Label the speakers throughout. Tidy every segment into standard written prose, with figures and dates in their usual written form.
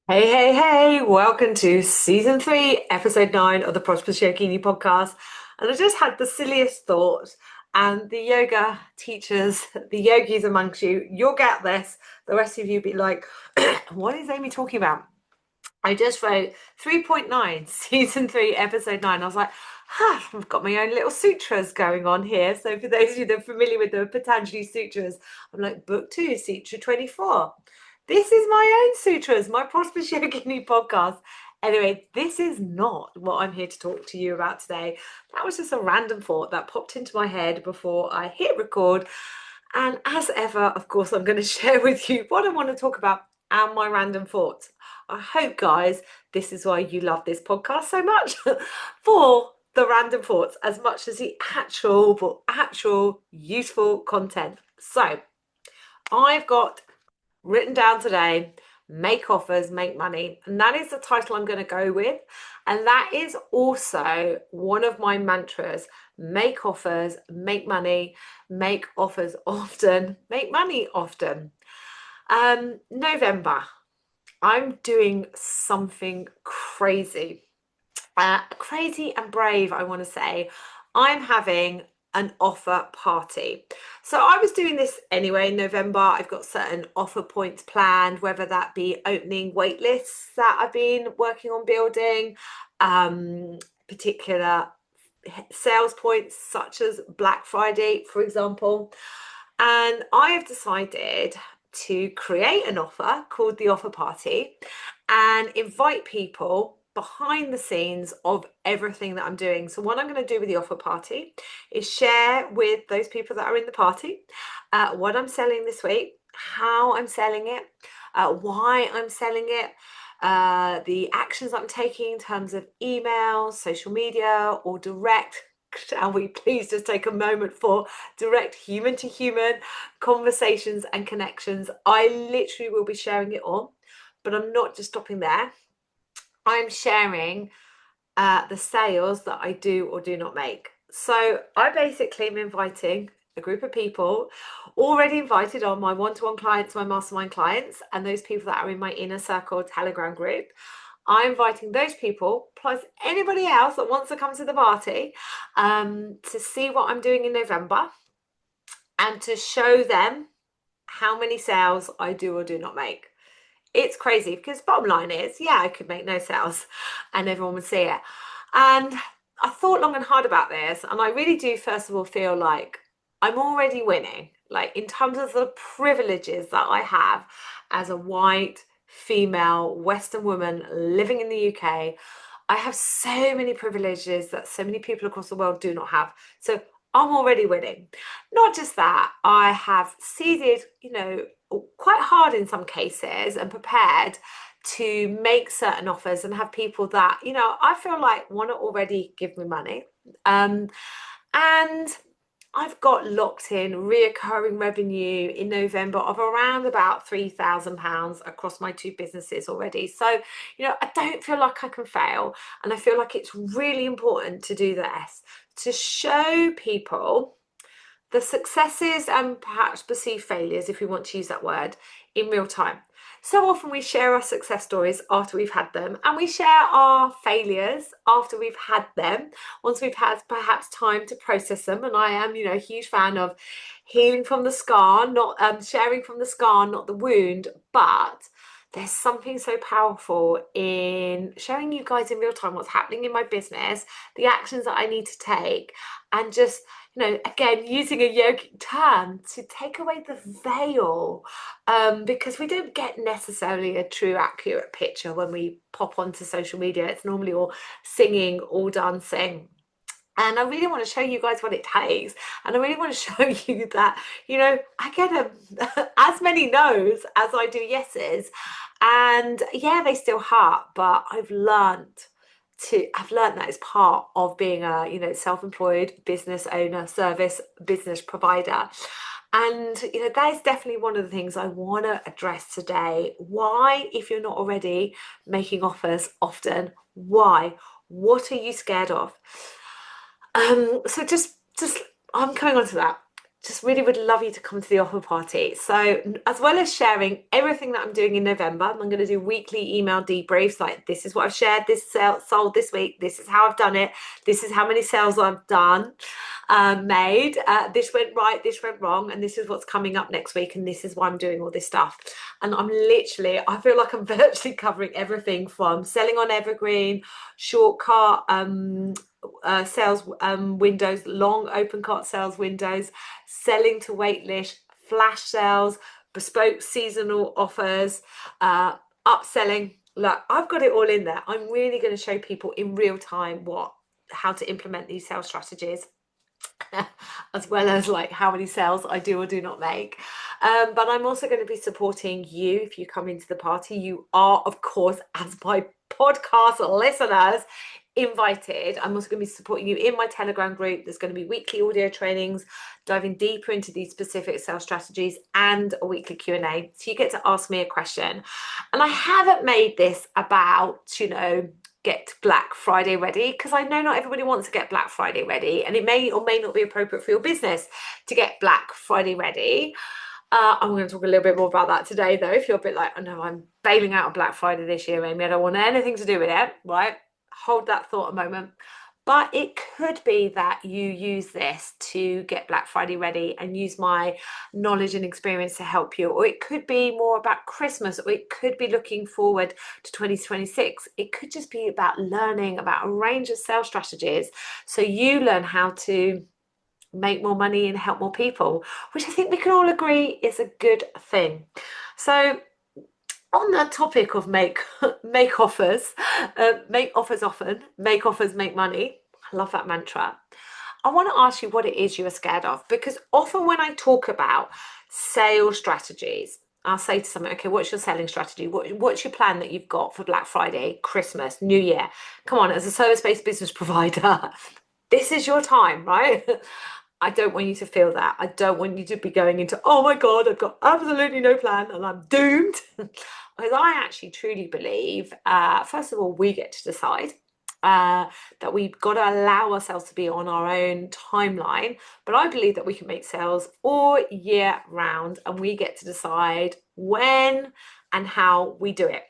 Speaker 1: Hey, hey, hey, welcome to season 3, episode 9 of the Prosperous Yogini podcast. And I just had the silliest thought, and the yoga teachers, the yogis amongst you, you'll get this. The rest of you be like, what is Amy talking about? I just wrote 3.9, season 3, episode 9. I was like, I've got my own little sutras going on here. So for those of you that are familiar with the Patanjali sutras, I'm like, book 2, sutra 24. This is my own sutras, my Prosperous Yogini podcast. Anyway, this is not what I'm here to talk to you about today. That was just a random thought that popped into my head before I hit record. And as ever, of course, I'm going to share with you what I want to talk about and my random thoughts. I hope, guys, this is why you love this podcast so much for the random thoughts as much as the actual useful content. So, I've got written down today, make offers, make money. And that is the title I'm going to go with. And that is also one of my mantras: make offers, make money, make offers often, make money often. November, I'm doing something crazy. Crazy and brave, I want to say. I'm having an offer party. So I was doing this anyway in November. I've got certain offer points planned, whether that be opening wait lists that I've been working on building, particular sales points such as Black Friday, for example. And I have decided to create an offer called the offer party and invite people behind the scenes of everything that I'm doing. So what I'm going to do with the offer party is share with those people that are in the party what I'm selling this week, how I'm selling it, why I'm selling it, the actions I'm taking in terms of email, social media, or direct. Shall we please just take a moment for direct human to human conversations and connections? I literally will be sharing it all, but I'm not just stopping there. I'm sharing the sales that I do or do not make. So I basically am inviting a group of people already invited on my one-to-one clients, my mastermind clients, and those people that are in my inner circle Telegram group. I'm inviting those people plus anybody else that wants to come to the party to see what I'm doing in November and to show them how many sales I do or do not make. It's crazy because bottom line is, yeah, I could make no sales and everyone would see it. And I thought long and hard about this, and I really do, first of all, feel like I'm already winning, like in terms of the privileges that I have as a white, female, Western woman living in the UK. I have so many privileges that so many people across the world do not have. So I'm already winning. Not just that, I have seeded, quite hard in some cases and prepared to make certain offers and have people that, I feel like want to already give me money. And I've got locked in reoccurring revenue in November of around about £3,000 across my two businesses already. So, I don't feel like I can fail. And I feel like it's really important to do this, to show people the successes and perhaps perceived failures, if we want to use that word, in real time. So often we share our success stories after we've had them, and we share our failures after we've had them, once we've had perhaps time to process them. And I am, a huge fan of healing from the scar, not sharing from the scar, not the wound, but there's something so powerful in showing you guys in real time what's happening in my business, the actions that I need to take, and just again, using a yogic term to take away the veil, because we don't get necessarily a true, accurate picture when we pop onto social media. It's normally all singing, all dancing. And I really want to show you guys what it takes. And I really want to show you that, I get as many no's as I do yeses. And yeah, they still hurt, but I've learned that as part of being a, self-employed business owner, service business provider. And, that is definitely one of the things I want to address today. Why, if you're not already making offers often, why? What are you scared of? So just I'm coming on to that. just really would love you to come to the offer party. So as well as sharing everything that I'm doing in November, I'm going to do weekly email debriefs, like this is what I've shared, this sale sold this week, this is how I've done it, this is how many sales I've done, made, this went right, this went wrong, and this is what's coming up next week, and this is why I'm doing all this stuff. And I feel like I'm virtually covering everything from selling on evergreen, shortcut, sales windows, long open cart sales windows, selling to waitlist, flash sales, bespoke seasonal offers, upselling. Look, I've got it all in there. I'm really going to show people in real time how to implement these sales strategies. As well as like how many sales I do or do not make. But I'm also going to be supporting you if you come into the party. You are, of course, as my podcast listeners, invited. I'm also going to be supporting you in my Telegram group. There's going to be weekly audio trainings diving deeper into these specific sales strategies and a weekly Q&A. So you get to ask me a question. And I haven't made this about, get Black Friday ready, because I know not everybody wants to get Black Friday ready, and it may or may not be appropriate for your business to get Black Friday ready. I'm going to talk a little bit more about that today, though. If you're a bit like, oh no, I'm bailing out on Black Friday this year, Amy, I don't want anything to do with it, right? Hold that thought a moment. But it could be that you use this to get Black Friday ready and use my knowledge and experience to help you. Or it could be more about Christmas, or it could be looking forward to 2026. It could just be about learning about a range of sales strategies so you learn how to make more money and help more people, which I think we can all agree is a good thing. So on the topic of make offers, make offers often, make offers make money. I love that mantra. I want to ask you what it is you are scared of, because often when I talk about sales strategies, I'll say to someone, okay, what's your selling strategy? What's your plan that you've got for Black Friday, Christmas, New Year? Come on, as a service-based business provider, this is your time, right? I don't want you to feel that. I don't want you to be going into, oh my God, I've got absolutely no plan and I'm doomed. Because I actually truly believe, first of all, we get to decide that we've got to allow ourselves to be on our own timeline. But I believe that we can make sales all year round, and we get to decide when and how we do it.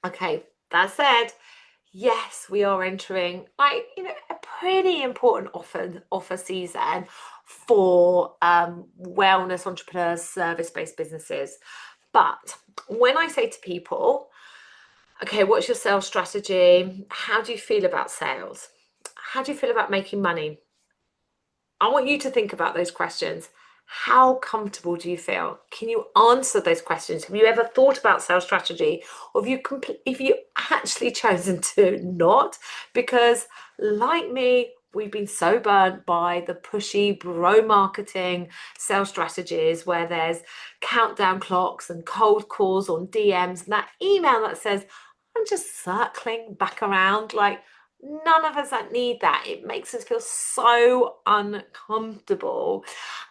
Speaker 1: Okay, that said, yes, we are entering a pretty important offer season for wellness entrepreneurs, service-based businesses. But when I say to people, okay, what's your sales strategy? How do you feel about sales? How do you feel about making money? I want you to think about those questions. How comfortable do you feel? Can you answer those questions? Have you ever thought about sales strategy? Or have you actually chosen to not? Because like me, we've been so burnt by the pushy bro marketing sales strategies where there's countdown clocks and cold calls on DMs and that email that says, I'm just circling back around. Like, none of us that need that. It makes us feel so uncomfortable.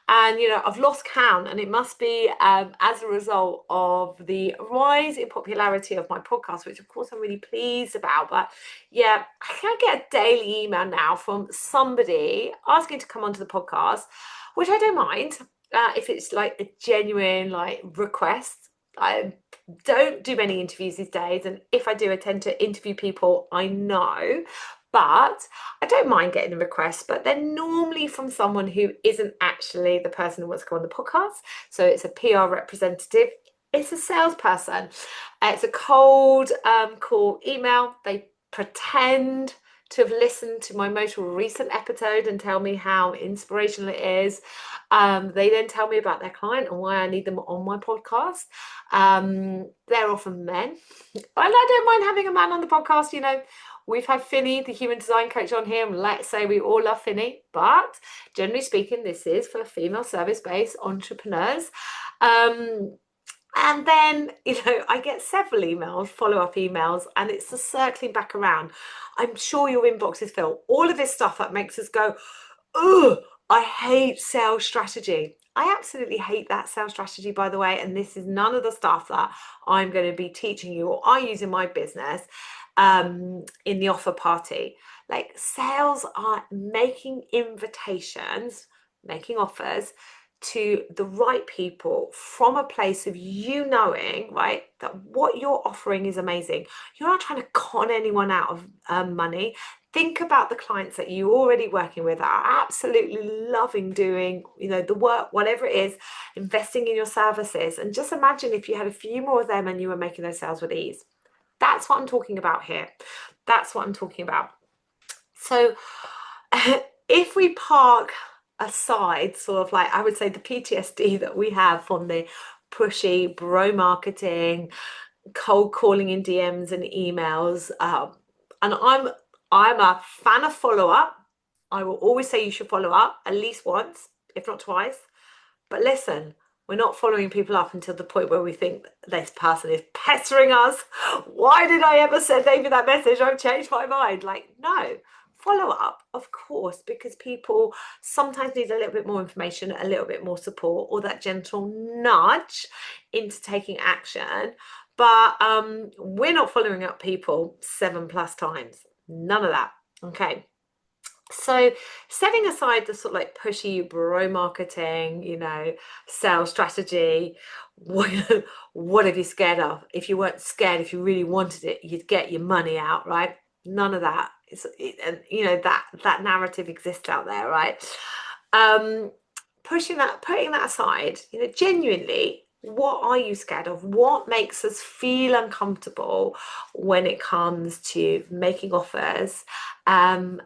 Speaker 1: And, I've lost count, and it must be as a result of the rise in popularity of my podcast, which of course I'm really pleased about. But yeah, I can get a daily email now from somebody asking to come onto the podcast, which I don't mind if it's like a genuine request. I don't do many interviews these days, and if I do, I tend to interview people I know. But I don't mind getting the requests, but they're normally from someone who isn't actually the person who wants to go on the podcast. So it's a PR representative. It's a salesperson. It's a cold call email. They pretend to have listened to my most recent episode and tell me how inspirational it is. They then tell me about their client and why I need them on my podcast. They're often men. And I don't mind having a man on the podcast. We've had Finny, the human design coach, on here, and let's say we all love Finny, but generally speaking, this is for female service-based entrepreneurs. And then, I get several emails, follow-up emails, and it's the circling back around. I'm sure your inbox is filled. All of this stuff that makes us go, oh, I hate sales strategy. I absolutely hate that sales strategy, by the way, and this is none of the stuff that I'm going to be teaching you or I use in my business in the offer party. Like, sales are making invitations, making offers to the right people from a place of you knowing, right, that what you're offering is amazing. You're not trying to con anyone out of money. Think about the clients that you're already working with that are absolutely loving doing, the work, whatever it is, investing in your services. And just imagine if you had a few more of them and you were making those sales with ease. That's what I'm talking about here. That's what I'm talking about. So if we park aside sort of like, I would say, the PTSD that we have from the pushy bro marketing, cold calling in DMs and emails, and I'm a fan of follow up. I will always say you should follow up at least once, if not twice. But listen, we're not following people up until the point where we think this person is pestering us. Why did I ever send David that message? I've changed my mind. Like, no. Follow up, of course, because people sometimes need a little bit more information, a little bit more support, or that gentle nudge into taking action. But we're not following up people 7+ times. None of that. Okay. So setting aside the sort of like pushy bro marketing, sales strategy, what are you scared of? If you weren't scared, if you really wanted it, you'd get your money out, right? None of that. And that narrative exists out there, right? Putting that aside, genuinely, what are you scared of? What makes us feel uncomfortable when it comes to making offers, and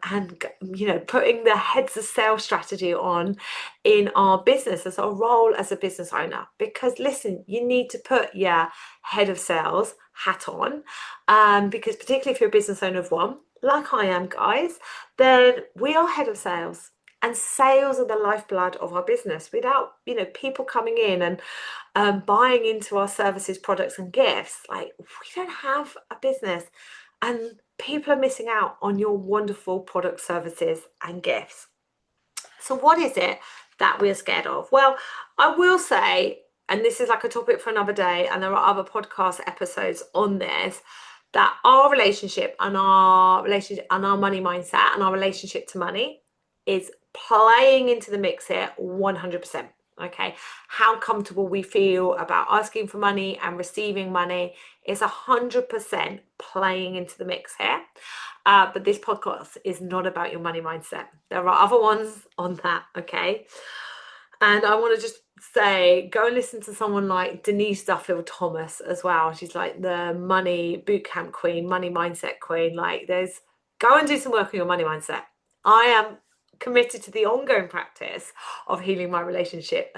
Speaker 1: putting the heads of sales strategy on in our business as our role as a business owner? Because listen, you need to put your head of sales hat on, because particularly if you're a business owner of one, like I am, guys, then we are head of sales. And sales are the lifeblood of our business. Without, people coming in and buying into our services, products, and gifts, like, we don't have a business. And people are missing out on your wonderful products, services, and gifts. So what is it that we're scared of? Well, I will say, and this is like a topic for another day, and there are other podcast episodes on this, that our relationship and our money mindset and our relationship to money is playing into the mix here 100%. Okay, how comfortable we feel about asking for money and receiving money is 100% playing into the mix here. But this podcast is not about your money mindset. There are other ones on that, okay? And I want to just say, go and listen to someone like Denise Duffield Thomas as well. She's like the money bootcamp queen, money mindset queen. Like, go and do some work on your money mindset. I am committed to the ongoing practice of healing my relationship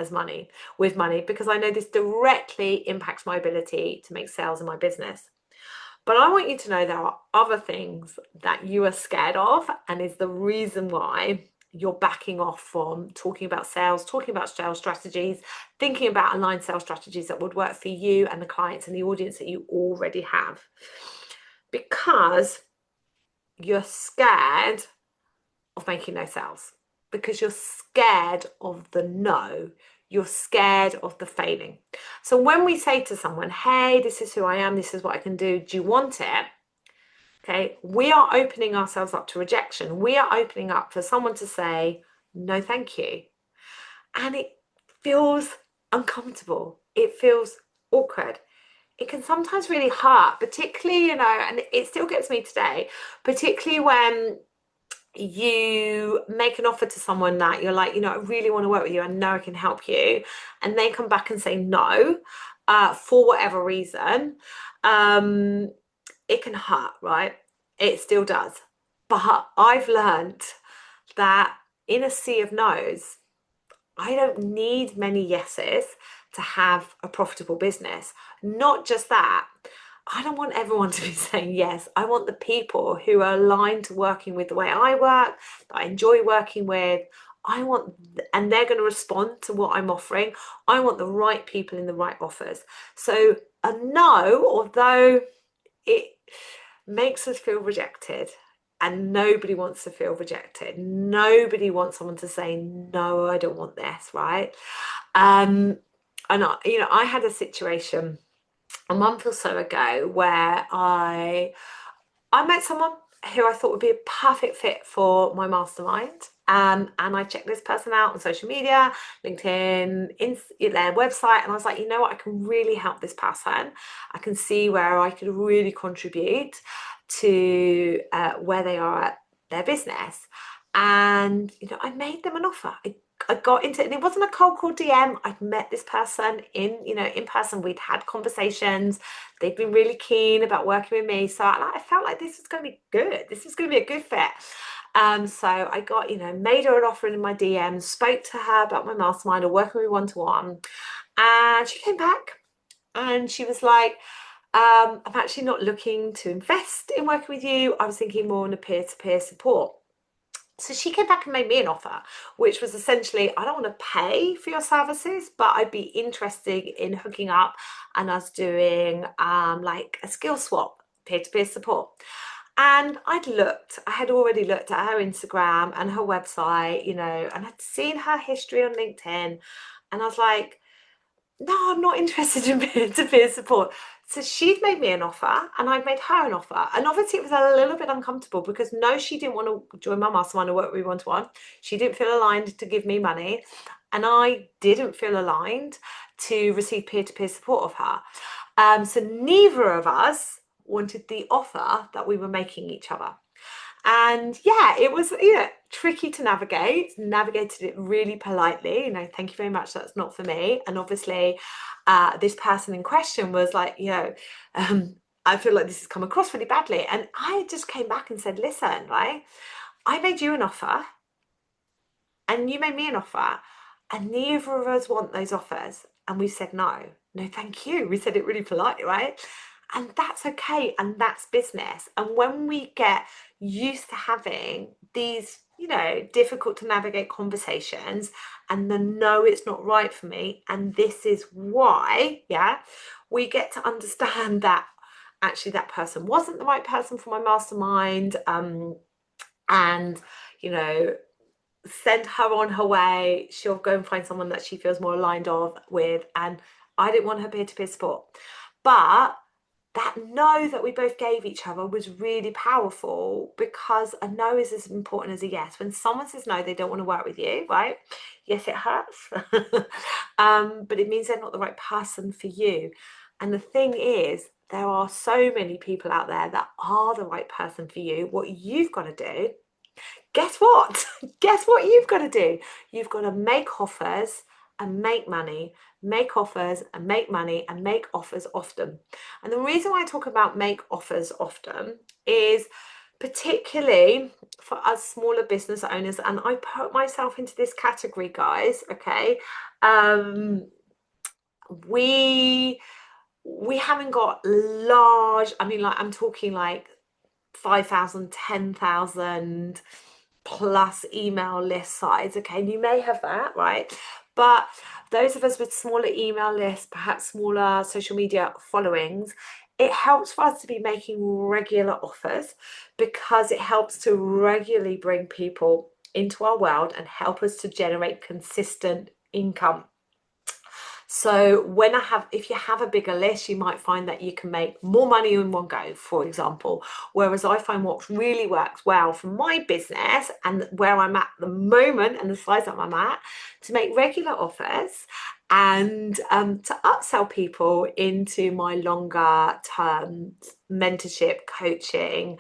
Speaker 1: with money, because I know this directly impacts my ability to make sales in my business. But I want you to know there are other things that you are scared of, and is the reason why you're backing off from talking about sales strategies, thinking about aligned sales strategies that would work for you and the clients and the audience that you already have. Because you're scared of making no sales, because you're scared of the no. You're scared of the failing. So when we say to someone, hey, this is who I am, this is what I can do you want it? Okay, we are opening ourselves up to rejection. We are opening up for someone to say, no, thank you. And it feels uncomfortable. It feels awkward. It can sometimes really hurt, particularly, and it still gets me today, particularly when you make an offer to someone that you're like, I really want to work with you, I know I can help you, and they come back and say no, for whatever reason. It can hurt, right? It still does. But I've learned that in a sea of no's, I don't need many yeses to have a profitable business. Not just that, I don't want everyone to be saying yes. I want the people who are aligned to working with the way I work, that I enjoy working with. And they're going to respond to what I'm offering. I want the right people in the right offers. So a no, although it makes us feel rejected, and nobody wants to feel rejected. Nobody wants someone to say, no, I don't want this, right? And I had a situation a month or so ago where I met someone who I thought would be a perfect fit for my mastermind. And I checked this person out on social media, LinkedIn, their website, and I was like, you know what, I can really help this person. I can see where I could really contribute to where they are at their business. And I made them an offer. I got into it, and it wasn't a cold call DM. I'd met this person in person. We'd had conversations. They'd been really keen about working with me. So I felt like this was going to be good. This was going to be a good fit. So I got, made her an offer in my DMs, spoke to her about my mastermind or working with one-to-one. And she came back and she was like, I'm actually not looking to invest in working with you. I was thinking more on a peer-to-peer support. So she came back and made me an offer, which was essentially, I don't want to pay for your services, but I'd be interested in hooking up and us doing like a skill swap, peer-to-peer support. And I had already looked at her Instagram and her website, and I'd seen her history on LinkedIn. And I was like, no, I'm not interested in peer-to-peer support. So she'd made me an offer and I'd made her an offer. And obviously it was a little bit uncomfortable because no, she didn't want to join my mastermind or work with me one-to-one. She didn't feel aligned to give me money. And I didn't feel aligned to receive peer-to-peer support of her. So neither of us wanted the offer that we were making each other. And yeah, it was tricky to navigated it really politely. Thank you very much, that's not for me. And obviously this person in question was like, I feel like this has come across really badly. And I just came back and said, listen, right, I made you an offer and you made me an offer, and neither of us want those offers. And we said, no, thank you. We said it really politely, right? And that's okay. And that's business. And when we get used to having these, difficult to navigate conversations and the no, it's not right for me, and this is why, we get to understand that actually that person wasn't the right person for my mastermind. And, send her on her way. She'll go and find someone that she feels more aligned with. And I didn't want her peer-to-peer support. But that no that we both gave each other was really powerful, because a no is as important as a yes. When someone says no, they don't want to work with you, right? Yes, it hurts. But it means they're not the right person for you. And the thing is, there are so many people out there that are the right person for you. What you've got to do, guess what? Guess what you've got to do? You've got to make offers and make money, make offers and make money, and make offers often. And the reason why I talk about make offers often is particularly for us smaller business owners, and I put myself into this category, guys, okay? We haven't got large, I'm talking like 5,000, 10,000 plus email list size. Okay, and you may have that, right? But those of us with smaller email lists, perhaps smaller social media followings, it helps for us to be making regular offers, because it helps to regularly bring people into our world and help us to generate consistent income. So if you have a bigger list, you might find that you can make more money in one go, for example. Whereas I find what really works well for my business and where I'm at the moment and the size that I'm at, to make regular offers and to upsell people into my longer term mentorship coaching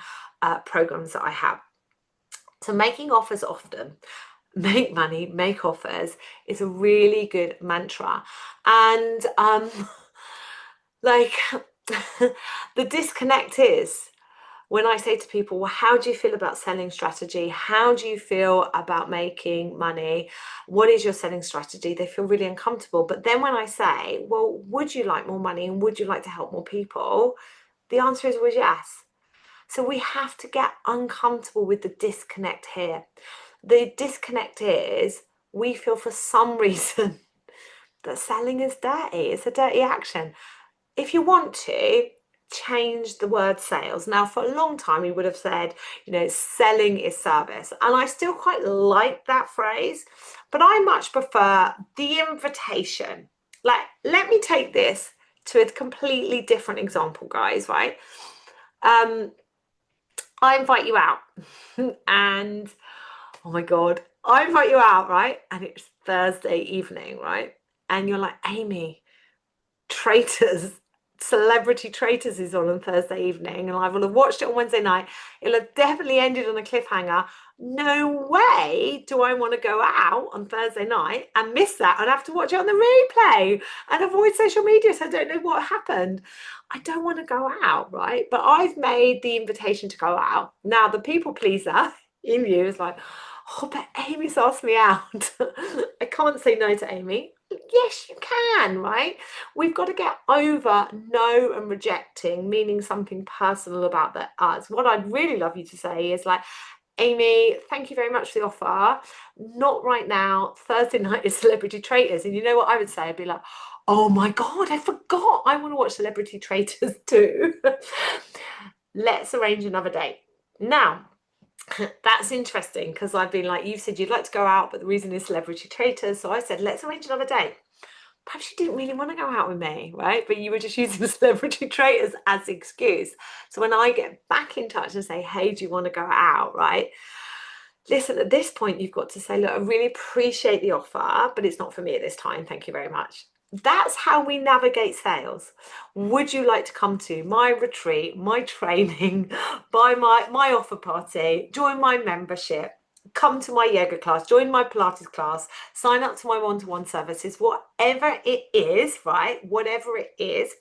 Speaker 1: programs that I have. So making offers often, make money, make offers, is a really good mantra. And like the disconnect is when I say to people, well, how do you feel about selling strategy? How do you feel about making money? What is your selling strategy? They feel really uncomfortable. But then when I say, well, would you like more money and would you like to help more people? The answer is always yes. So we have to get uncomfortable with the disconnect here. The disconnect is we feel for some reason that selling is dirty. It's a dirty action. If you want to change the word sales. Now, for a long time, we would have said, selling is service. And I still quite like that phrase, but I much prefer the invitation. Like, let me take this to a completely different example, guys, right? I invite you out and oh my God, I invite you out, right? And it's Thursday evening, right? And you're like, Amy, Traitors, Celebrity Traitors is on Thursday evening, and I will have watched it on Wednesday night. It'll have definitely ended on a cliffhanger. No way do I want to go out on Thursday night and miss that and have to watch it on the replay and avoid social media so I don't know what happened. I don't want to go out, right? But I've made the invitation to go out. Now, the people pleaser in you is like, oh, but Amy's asked me out. I can't say no to Amy. Yes, you can, right? We've got to get over no and rejecting, meaning something personal about us. What I'd really love you to say is like, Amy, thank you very much for the offer. Not right now. Thursday night is Celebrity Traitors. And you know what I would say? I'd be like, oh my God, I forgot. I want to watch Celebrity Traitors too. Let's arrange another date. Now, that's interesting because I've been like, you said you'd like to go out, but the reason is Celebrity Traitors. So I said, let's arrange another date. Perhaps you didn't really want to go out with me, right? But you were just using Celebrity Traitors as the excuse. So when I get back in touch and say, hey, do you want to go out, right? Listen, at this point, you've got to say, look, I really appreciate the offer, but it's not for me at this time. Thank you very much. That's how we navigate sales. Would you like to come to my retreat, my training, buy my offer party, join my membership, come to my yoga class, join my Pilates class, sign up to my one-to-one services, whatever it is, right? Whatever it is,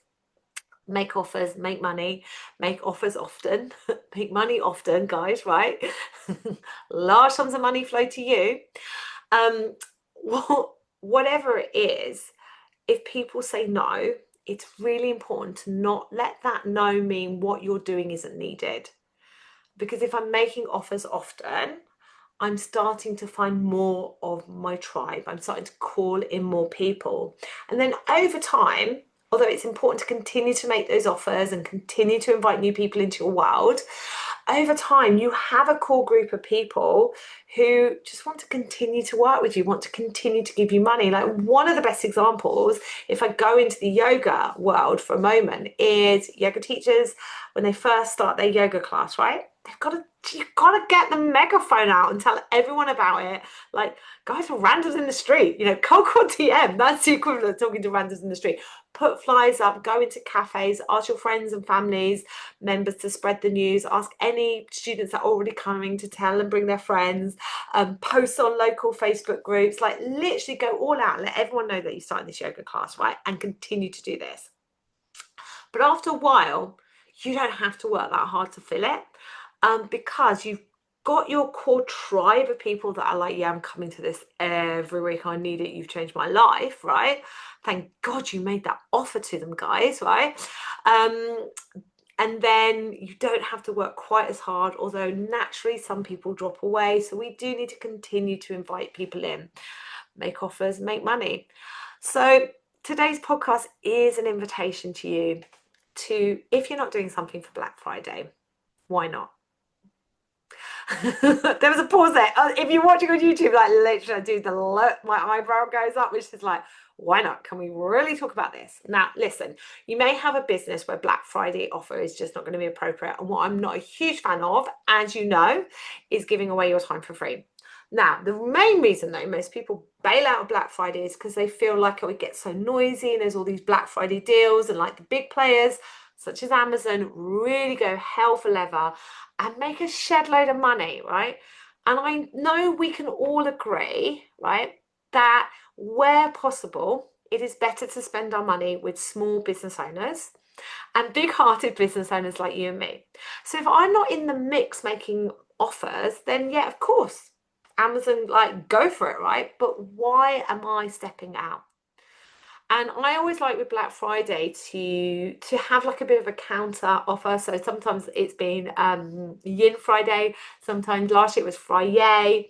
Speaker 1: make offers, make money, make offers often, make money often, guys, right? Large sums of money flow to you. Whatever it is, if people say no, it's really important to not let that no mean what you're doing isn't needed. Because if I'm making offers often, I'm starting to find more of my tribe. I'm starting to call in more people. And then over time, although it's important to continue to make those offers and continue to invite new people into your world, over time, you have a core group of people who just want to continue to work with you, want to continue to give you money. Like one of the best examples, if I go into the yoga world for a moment, is yoga teachers, when they first start their yoga class, right? You've got to get the megaphone out and tell everyone about it. Like, guys are randoms in the street, cold call DM, that's the equivalent of talking to randoms in the street. Put flyers up, go into cafes, ask your friends and families, members to spread the news, ask any students that are already coming to tell and bring their friends, post on local Facebook groups, like literally go all out, let everyone know that you started this yoga class, right? And continue to do this. But after a while, you don't have to work that hard to fill it, because you've got your core tribe of people that are like, yeah, I'm coming to this every week. I need it. You've changed my life, right? Thank God you made that offer to them, guys, right? And then you don't have to work quite as hard, although naturally some people drop away. So we do need to continue to invite people in, make offers, make money. So today's podcast is an invitation to you to, if you're not doing something for Black Friday, why not? There was a pause there. If you're watching on YouTube, like literally, I do the look, my eyebrow goes up, which is like, why not? Can we really talk about this? Now, listen, you may have a business where Black Friday offer is just not going to be appropriate. And what I'm not a huge fan of, as you know, is giving away your time for free. Now, the main reason though most people bail out of Black Friday is because they feel like it gets so noisy and there's all these Black Friday deals, and like the big players such as Amazon really go hell for leather and make a shed load of money, right? And I know we can all agree, right, that where possible, it is better to spend our money with small business owners and big-hearted business owners like you and me. So if I'm not in the mix making offers, then yeah, of course, Amazon, like, go for it, right? But why am I stepping out? And I always like with Black Friday to have like a bit of a counter offer. So sometimes it's been Yin Friday, sometimes last year it was Friday.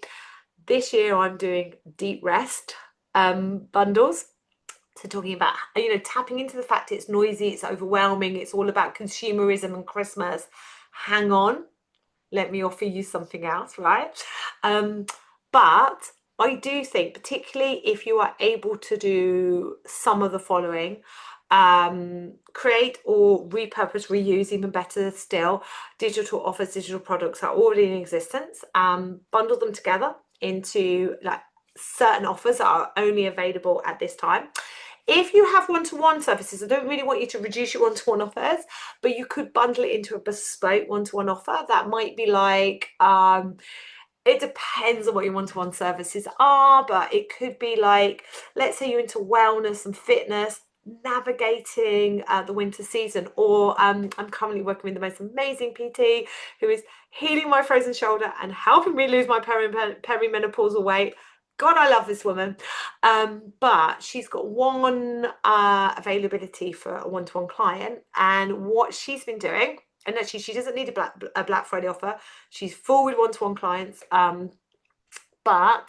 Speaker 1: This year I'm doing deep rest bundles. So talking about, tapping into the fact it's noisy, it's overwhelming, it's all about consumerism and Christmas. Hang on, let me offer you something else, right? But I do think, particularly if you are able to do some of the following, create or repurpose, reuse, even better still, digital offers, digital products that are already in existence, bundle them together into like certain offers that are only available at this time. If you have one-to-one services, I don't really want you to reduce your one-to-one offers, but you could bundle it into a bespoke one-to-one offer. That might be like, it depends on what your one-to-one services are, but it could be like, let's say you're into wellness and fitness, navigating the winter season, or I'm currently working with the most amazing PT who is healing my frozen shoulder and helping me lose my perimenopausal weight. God, I love this woman. But she's got one availability for a one-to-one client, and what she's been doing, and actually she doesn't need a Black Friday offer. She's full with one-to-one clients. But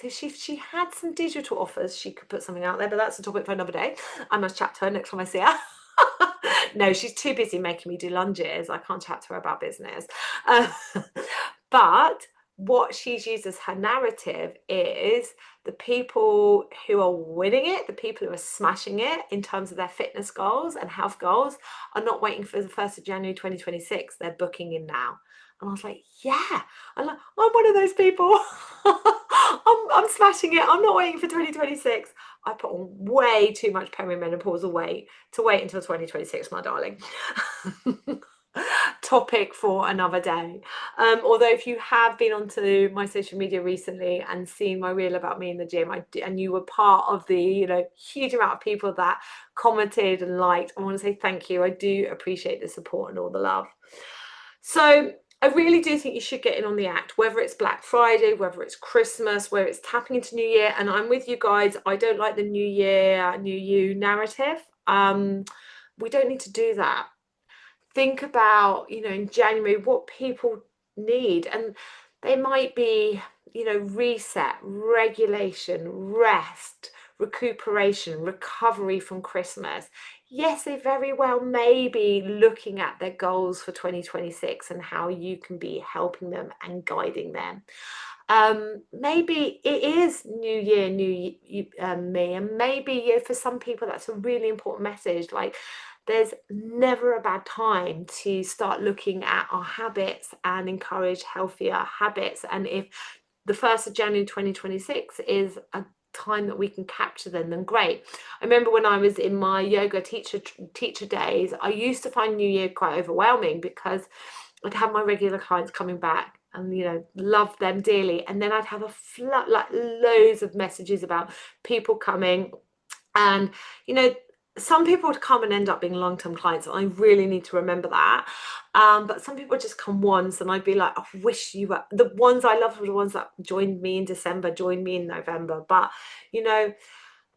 Speaker 1: if she had some digital offers, she could put something out there, but that's a topic for another day. I must chat to her next time I see her. No, she's too busy making me do lunges. I can't chat to her about business. But what she's used as her narrative is the people who are winning it, the people who are smashing it in terms of their fitness goals and health goals, are not waiting for the 1st of January 2026. They're booking in now. And I was like, yeah, I'm one of those people. I'm smashing it. I'm not waiting for 2026. I put on way too much perimenopausal weight to wait until 2026, my darling. Topic for another day. Although if you have been onto my social media recently and seen my reel about me in the gym, and you were part of the huge amount of people that commented and liked, I want to say thank you. I do appreciate the support and all the love. So I really do think you should get in on the act, whether it's Black Friday, whether it's Christmas, whether it's tapping into New Year. And I'm with you guys. I don't like the New Year, New You narrative. We don't need to do that. Think about, in January, what people need. And they might be, reset, regulation, rest, recuperation, recovery from Christmas. Yes, they very well may be looking at their goals for 2026 and how you can be helping them and guiding them. Maybe it is New Year, New Me, and maybe for some people that's a really important message. Like, there's never a bad time to start looking at our habits and encourage healthier habits. And if the 1st of January 2026 is a time that we can capture them, then great. I remember when I was in my yoga teacher days, I used to find New Year quite overwhelming because I'd have my regular clients coming back and love them dearly, and then I'd have a flood, like loads of messages about people coming, and some people would come and end up being long-term clients, and I really need to remember that. But some people just come once, and I'd be like, I wish you were. The ones I loved were the ones that joined me in December, joined me in November. But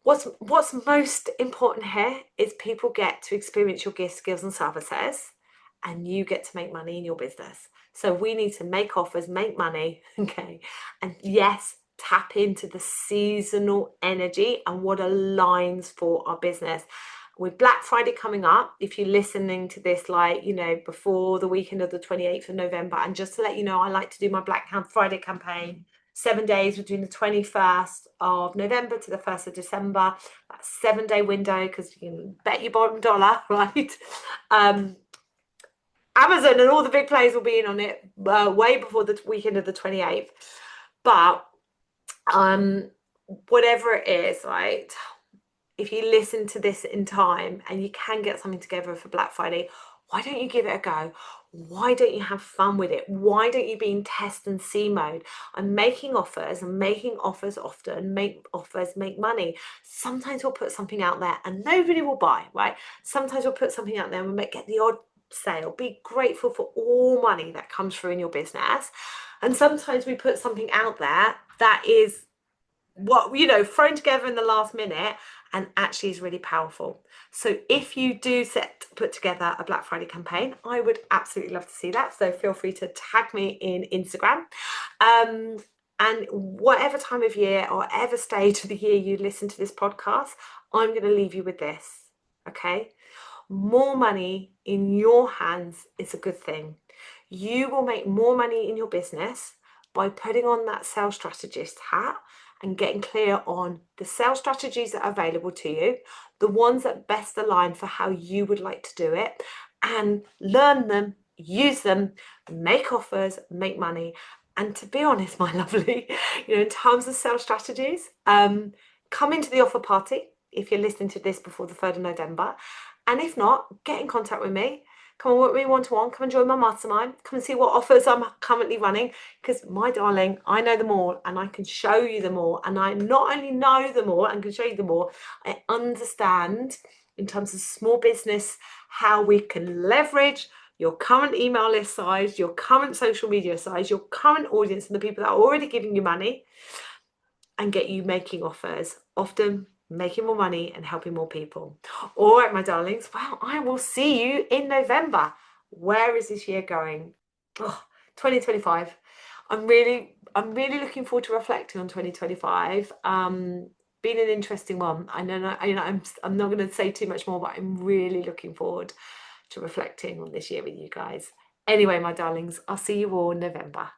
Speaker 1: what's most important here is people get to experience your gifts, skills, and services, and you get to make money in your business. So we need to make offers, make money, okay? And yes, tap into the seasonal energy and what aligns for our business. With Black Friday coming up, if you're listening to this before the weekend of the 28th of November, and just to let you know, I like to do my Black Friday campaign 7 days between the 21st of November to the 1st of December. That's 7-day window, because you can bet your bottom dollar, right? Amazon and all the big players will be in on it way before the weekend of the 28th. But whatever it is, right, if you listen to this in time and you can get something together for Black Friday, why don't you give it a go? Why don't you have fun with it? Why don't you be in test and see mode? I'm making offers and making offers often. Make offers, make money. Sometimes we'll put something out there and nobody will buy, right? Sometimes we'll put something out there and we might get the odd sale. Be grateful for all money that comes through in your business. And sometimes we put something out there that is thrown together in the last minute and actually is really powerful. So if you do put together a Black Friday campaign, I would absolutely love to see that. So feel free to tag me in Instagram. And whatever time of year or whatever stage of the year you listen to this podcast, I'm going to leave you with this, okay? More money in your hands is a good thing. You will make more money in your business by putting on that sales strategist hat and getting clear on the sales strategies that are available to you, the ones that best align for how you would like to do it, and learn them, use them, make offers, make money. And to be honest, my lovely, in terms of sales strategies, come into the offer party if you're listening to this before the 3rd of November. And if not, get in contact with me. Come and work with me one-to-one. Come and join my mastermind. Come and see what offers I'm currently running. Because, my darling, I know them all and I can show you them all. And I not only know them all and can show you them all, I understand in terms of small business how we can leverage your current email list size, your current social media size, your current audience, and the people that are already giving you money, and get you making offers, often making more money and helping more people. All right, my darlings. Well, I will see you in November. Where is this year going? Oh, 2025. I'm really looking forward to reflecting on 2025. Been an interesting one. I know, I'm not going to say too much more, but I'm really looking forward to reflecting on this year with you guys. Anyway, my darlings, I'll see you all in November.